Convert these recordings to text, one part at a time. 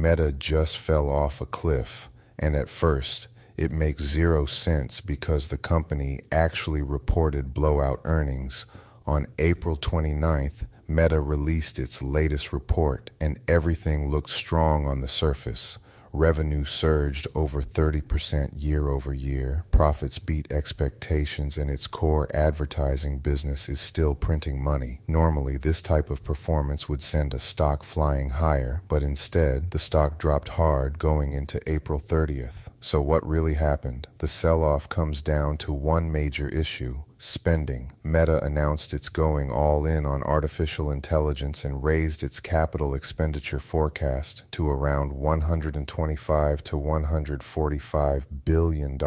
Meta just fell off a cliff, and at first, it makes zero sense because the company actually reported blowout earnings. On April 29th, Meta released its latest report, and everything looked strong on the surface. Revenue surged over 30% year over year, profits beat expectations, and its core advertising business is still printing money. Normally, this type of performance would send a stock flying higher, but instead, the stock dropped hard going into April 30th. So what really happened? The sell-off comes down to one major issue: spending. Meta announced it's going all in on artificial intelligence and raised its capital expenditure forecast to around $125 to $145 billion.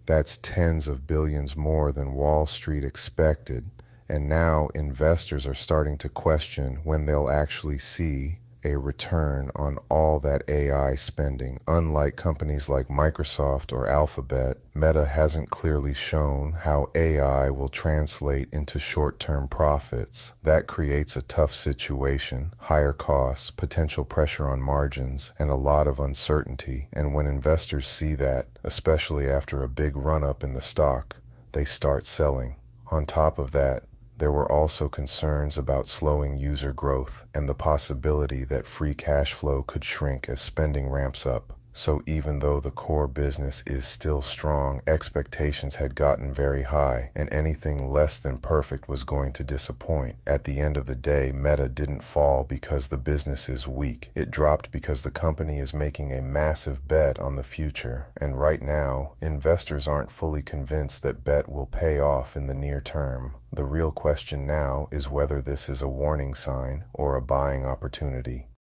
That's tens of billions more than Wall Street expected. And now investors are starting to question when they'll actually see a return on all that AI spending. Unlike companies like Microsoft or Alphabet, Meta hasn't clearly shown how AI will translate into short-term profits. That creates a tough situation: higher costs, potential pressure on margins, and a lot of uncertainty. And when investors see that, especially after a big run-up in the stock, they start selling. On top of that, there were also concerns about slowing user growth and the possibility that free cash flow could shrink as spending ramps up. So even though the core business is still strong, expectations had gotten very high, and anything less than perfect was going to disappoint. At the end of the day, Meta didn't fall because the business is weak. It dropped because the company is making a massive bet on the future. And right now, investors aren't fully convinced that bet will pay off in the near term. The real question now is whether this is a warning sign or a buying opportunity.